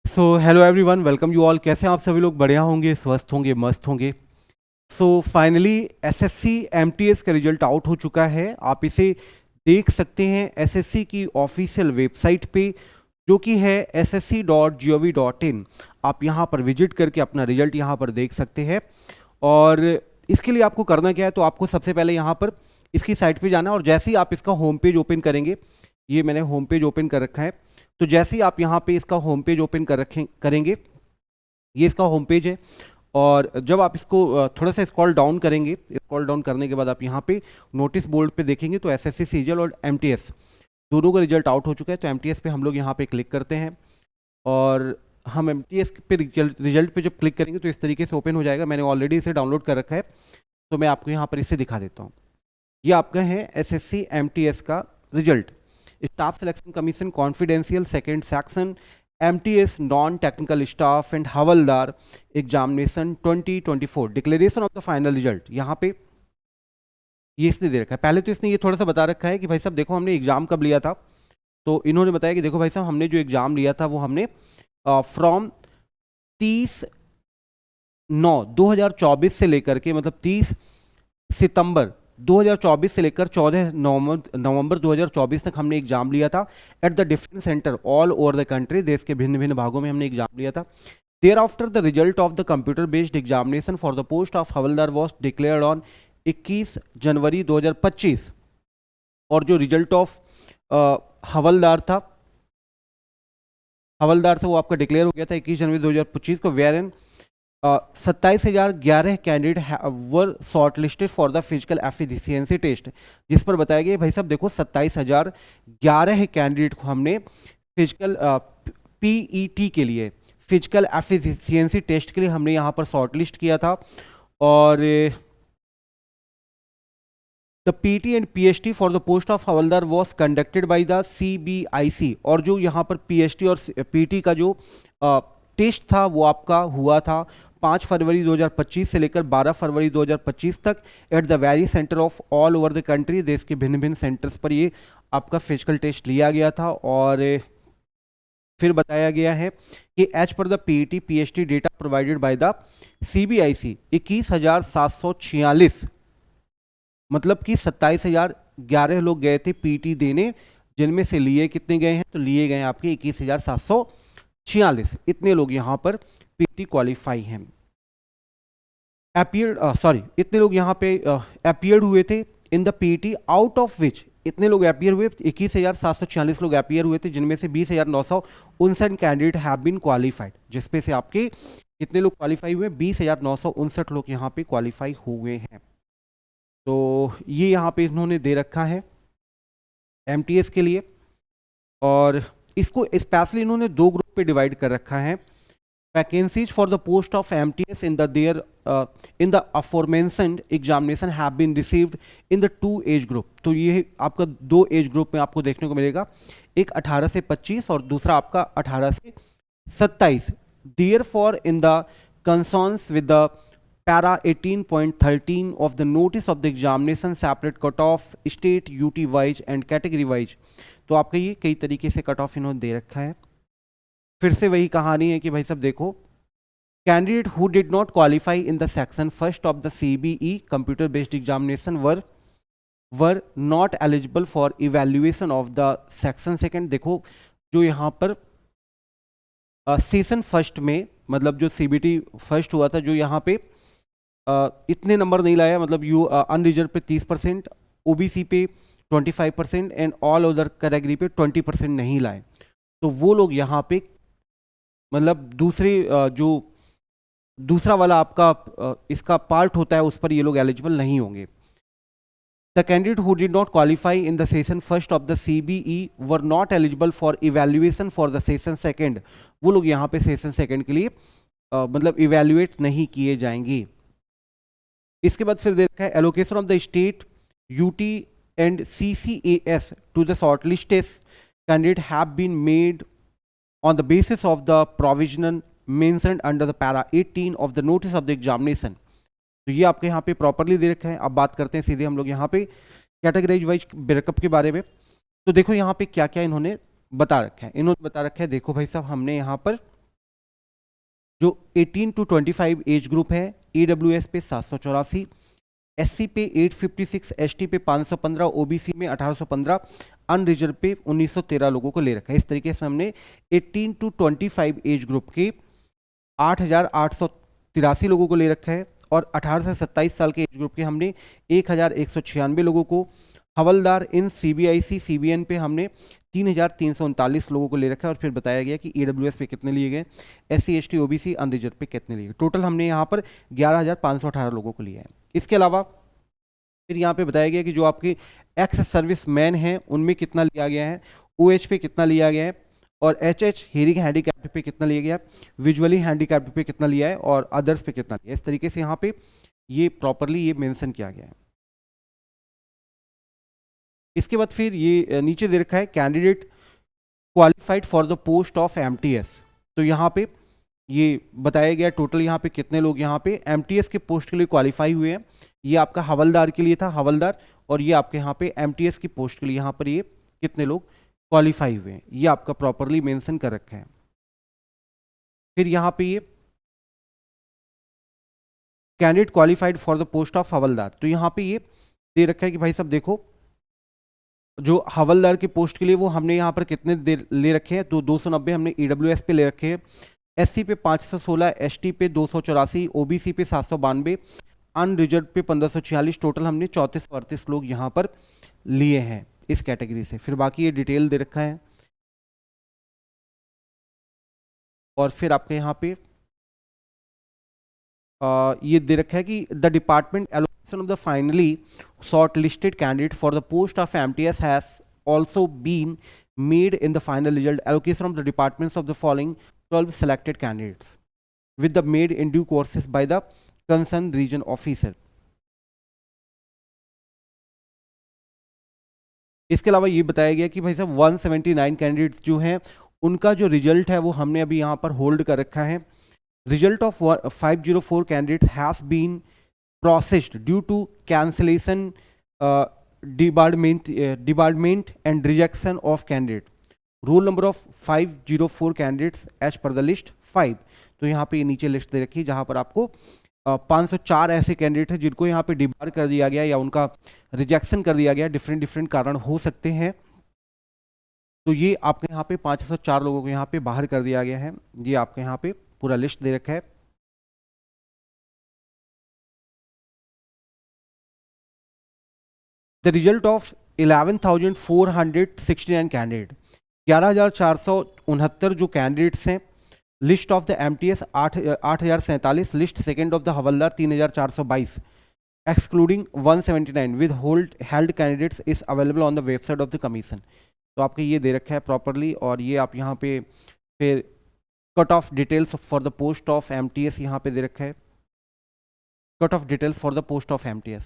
So hello everyone, welcome you all. कैसे हैं आप सभी लोग? बढ़िया होंगे, स्वस्थ होंगे, मस्त होंगे। सो फाइनली एसएससी एमटीएस का रिजल्ट आउट हो चुका है। आप इसे देख सकते हैं एसएससी की ऑफिशियल वेबसाइट पे, जो कि है ssc.gov.in। आप यहाँ पर विजिट करके अपना रिजल्ट यहाँ पर देख सकते हैं। और इसके लिए आपको करना क्या है, तो आपको सबसे पहले यहाँ पर इसकी साइट पे जाना है, और जैसे ही आप इसका होम पेज ओपन करेंगे, ये मैंने होम पेज ओपन कर रखा है, तो जैसे ही आप यहाँ पे इसका होम पेज ओपन करेंगे, ये इसका होम पेज है। और जब आप इसको थोड़ा सा स्क्रॉल डाउन करेंगे, स्क्रॉल डाउन करने के बाद आप यहाँ पे नोटिस बोर्ड पे देखेंगे तो एसएससी सीजीएल और एमटीएस दोनों का रिजल्ट आउट हो चुका है। तो एमटीएस पे हम लोग यहाँ पे क्लिक करते हैं, और हम एमटीएस पे रिजल्ट पे जब क्लिक करेंगे तो इस तरीके से ओपन हो जाएगा। मैंने ऑलरेडी इसे डाउनलोड कर रखा है, तो मैं आपको यहाँ पर इसे दिखा देता हूँ। ये आपका है एसएससी एमटीएस का result. Staff selection commission confidential second section MTS non technical staff and havildar examination 2024 declaration of the final result. यहाँ पे ये इसने दे रखा है। पहले तो इसने ये थोड़ा सा बता रखा है कि भाई साहब देखो हमने एग्जाम कब लिया था। तो इन्होंने बताया कि देखो भाई साहब हमने जो एग्जाम लिया था वो हमने फ्रॉम 30/9/2024 से लेकर के, मतलब 30 सितंबर 2024 से लेकर 14 नवंबर 2024 तक हमने एग्जाम लिया था at the different centre all over the country. देश के भिन्न भिन्न भागों में हमने एग्जाम लिया था। Thereafter the result of the computer based examination for the post of havildar was declared on 21 जनवरी 2025। और जो रिजल्ट ऑफ हवलदार से वो आपका डिक्लेयर हो गया था 21 जनवरी 2025 को, where in 27,011 candidate were shortlisted for the physical efficiency test. जिस पर बताया गया भाई साहब देखो 27,011 कैंडिडेट को हमने फिजिकल पीईटी के लिए, फिजिकल एफिशिएंसी टेस्ट के लिए हमने यहाँ पर शॉर्ट लिस्ट किया था। और the PT and PHT for the post of havildar was conducted by the CBIC. और जो यहाँ पर पीएचटी और पीटी का जो टेस्ट था वो आपका हुआ था 5 फरवरी 2025 से लेकर 12 फरवरी 2025 तक at the very centre of all over the country. देश के भिन्न भिन्न सेंटर्स पर ये आपका फिजिकल टेस्ट लिया गया था। और फिर बताया गया है कि as per the PET PHT data provided by the CBIC 21,746, मतलब कि 27,011 लोग गए थे पीटी देने, जिनमें से लिए कितने गए हैं, तो लिए गए आपके 21,746। इतने लोग यहाँ पर पीटी क्वालिफाई हैं। इतने लोग यहाँ पे अपीयर्ड हुए थे in the PT, out of which इतने लोग अपीयर हुए, 21,746 लोग अपीयर हुए थे, जिनमें से 20,959 कैंडिडेट हैव बीन क्वालिफाइड। जिसपे से आपके कितने लोग क्वालिफाई हुए, 20,959 लोग यहाँ पे क्वालिफाई हुए हैं। तो ये यहाँ पे इन्होंने दे रखा है एमटीएस के लिए। और इसको स्पेशली इन्होंने दो ग्रुप पे डिवाइड कर रखा है। Vacancies for the post of MTS in the aforementioned examination have been received in the 2 age group. तो ये आपका 2 एज ग्रुप में आपको देखने को मिलेगा, एक 18 से 25 और दूसरा आपका 18 से 27। Therefore in the concerns with the para 18.13 of the notice of the examination separate cut off state UT wise and category wise. तो आपका ये कई तरीके से कट ऑफ इन्होंने दे रखा है। फिर से वही कहानी है कि भाई सब देखो, candidate who did not qualify in the section first of the CBE computer based examination were not eligible for evaluation of the section second. देखो जो यहाँ पर सेशन फर्स्ट में, मतलब जो सीबीटी फर्स्ट हुआ था, जो यहाँ पे इतने नंबर नहीं लाया, मतलब यू अनरिजर्व पे 30%, ओबीसी पे 25% एंड ऑल अदर कैटेगरी पे 20% नहीं लाए, तो वो लोग यहाँ पे मतलब जो दूसरा वाला आपका इसका पार्ट होता है उस पर ये लोग एलिजिबल नहीं होंगे। The candidate who did not qualify in the session first of the CBE were not eligible for evaluation for the session second. वो लोग यहाँ पे सेशन सेकेंड के लिए मतलब इवेल्युएट नहीं किए जाएंगे। इसके बाद फिर देखा है allocation of the state UT and CCAS to the shortlisted candidate have been made on the basis of the provisional mentioned under the para 18 of the notice of the examination. तो ये आपके यहाँ पे प्रॉपरली दे रखा है। अब बात करते हैं सीधे हम लोग यहाँ पे कैटेगराइज वाइज ब्रेकअप के बारे में। तो देखो यहाँ पे क्या क्या इन्होंने बता रखा है। इन्होंने बता रखा है, देखो भाई साहब हमने यहाँ पर जो 18 टू 25 एज ग्रुप है, EWS पे 784, SC पे 856, ST पे 515, OBC में 1815, अनरिजर्व पे 1913 लोगों को ले रखा है। इस तरीके से हमने 18 टू 25 एज ग्रुप के 8,883 लोगों को ले रखा है और 18 से 27 साल के एज ग्रुप के हमने 1,196 लोगों को। हवलदार इन CBIC CBN पे हमने 3,339 लोगों को ले रखा है और फिर बताया गया कि EWS पे कितने लिए गए, SC ST OBC अनरिजर्व पे कितने लिए गए। टोटल हमने यहाँ पर 11,518 लोगों को लिया है। इसके अलावा फिर यहाँ पे बताया गया कि जो आपके एक्स सर्विस मैन हैं उनमें कितना लिया गया है, OH पे कितना लिया गया है और HH हियरिंग हैंडीकैप्ड पे कितना लिया गया, विजुअली हैंडीकैप्ड पे कितना लिया है और अदर्स पे कितना लिया है। इस तरीके से यहाँ पे ये प्रॉपरली ये मेंशन किया गया है। इसके बाद फिर ये नीचे दे रखा है candidate qualified for the post of MTS। तो यहाँ पे ये बताया गया टोटल यहाँ पे कितने लोग यहाँ पे MTS के पोस्ट के लिए क्वालिफाई हुए हैं। ये आपका हवलदार के लिए था, हवलदार, और ये आपके यहाँ पे MTS की पोस्ट के लिए यहाँ पर ये कितने लोग क्वालिफाई हुए हैं, ये आपका प्रॉपरली मेंशन कर रखा है। फिर यहाँ पे ये candidate qualified for the post of havildar, तो यहाँ पे ये दे रखा है कि भाई साहब देखो जो हवलदार की पोस्ट के लिए वो हमने यहाँ पर कितने ले रखे हैं, तो 290 हमने EWS पे ले रखे हैं, SC पे 516, ST पे 284, OBC पे 792, अनरिजर्व पे 1546, टोटल हमने 34-38 लोग यहाँ पर लिए हैं इस कैटेगरी से। फिर बाकी ये डिटेल दे रखा है और फिर आपके यहाँ पे ये दे रखा है कि the department allocation of the finally shortlisted candidate for the post of MTS has also been made in the final result allocation of the departments of the following 12 selected candidates with the made in due courses by the concerned region officer। इसके अलावा ये बताया गया कि भाई साहब 179 candidates जो हैं उनका जो रिजल्ट है वो हमने अभी यहाँ पर होल्ड कर रखा है। Result of 504 candidates has been processed due to cancellation, debarment and rejection of candidate. Roll number of 504 candidates as per the list 5। तो यहाँ पे ये नीचे लिस्ट दे रखी है जहाँ पर आपको 504 ऐसे कैंडिडेट हैं जिनको यहाँ पे डिबार कर दिया गया या उनका रिजेक्शन कर दिया गया, डिफरेंट कारण हो सकते हैं। तो ये आपके यहाँ पे 504 लोगों को यहाँ पे बाहर कर दिया गया है। ये आपके यहाँ पे पूरा लिस्ट दे रखा है। द रिजल्ट ऑफ 11,469 कैंडिडेट, 11,469 जो कैंडिडेट्स हैं। List of the MTS 8,047, list second of the havildar 3,422, excluding 179 with held candidates is available on the website of the commission. तो आपके ये दे रखा है प्रॉपरली और ये आप यहाँ पे फिर cut off details for the post of MTS यहाँ पे दे रखा है, cut off details for the post of MTS।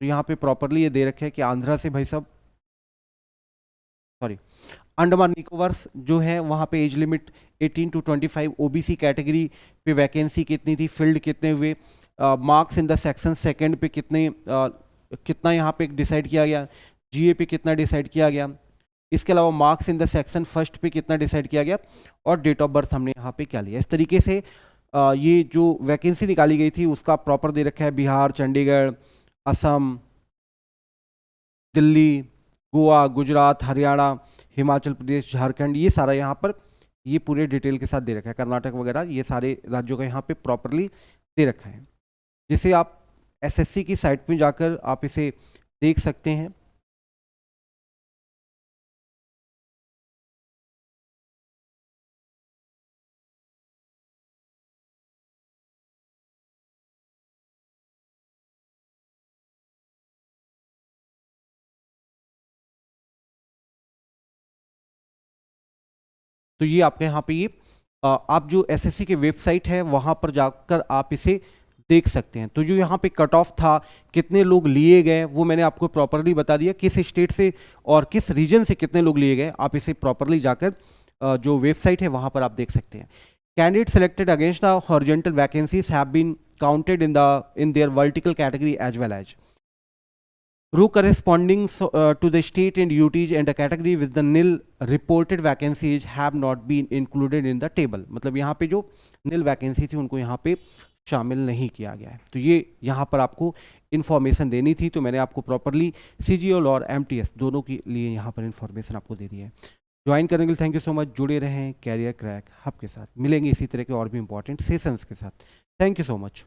तो यहाँ पे प्रॉपरली ये दे रखे है कि आंध्रा से भाई साहब अंडमान निकोबार जो है वहाँ पे age limit 18 to 25, OBC category पे वैकेंसी कितनी थी, फील्ड कितने हुए, marks in the section second पे कितना यहाँ पे डिसाइड किया गया, GA पे कितना डिसाइड किया गया, इसके अलावा marks in the section first पे कितना डिसाइड किया गया और डेट ऑफ बर्थ हमने यहाँ पे क्या लिया। इस तरीके से ये जो वैकेंसी निकाली गई थी उसका प्रॉपर दे रखा है। बिहार, चंडीगढ़, असम, दिल्ली, गोवा, गुजरात, हरियाणा, हिमाचल प्रदेश, झारखंड, ये सारा यहाँ पर ये पूरे डिटेल के साथ दे रखा है। कर्नाटक वगैरह ये सारे राज्यों का यहाँ पे प्रॉपरली दे रखा है, जिसे आप SSC की साइट में जाकर आप इसे देख सकते हैं। तो ये आपके यहाँ पे ये आप जो SSC के वेबसाइट है वहाँ पर जाकर आप इसे देख सकते हैं। तो जो यहाँ पे कट ऑफ था, कितने लोग लिए गए, वो मैंने आपको प्रॉपरली बता दिया, किस स्टेट से और किस रीजन से कितने लोग लिए गए, आप इसे प्रॉपरली जाकर जो वेबसाइट है वहाँ पर आप देख सकते हैं। Candidate selected against the horizontal vacancies have been counted in their vertical category as well as. row corresponding to the state and UTs and a category with the nil reported vacancies have not been included in the table. मतलब यहाँ पे जो nil vacancy थी उनको यहाँ पे शामिल नहीं किया गया है। तो ये यहाँ पर आपको इन्फॉर्मेशन देनी थी, तो मैंने आपको प्रॉपरली CGL और MTS दोनों के लिए यहाँ पर इन्फॉर्मेशन आपको दे दी है। ज्वाइन करने के लिए थैंक यू सो मच। जुड़े रहें कैरियर क्रैक हब के साथ, मिलेंगे इसी तरह के और भी इंपॉर्टेंट सेशंस के साथ। Thank you so much.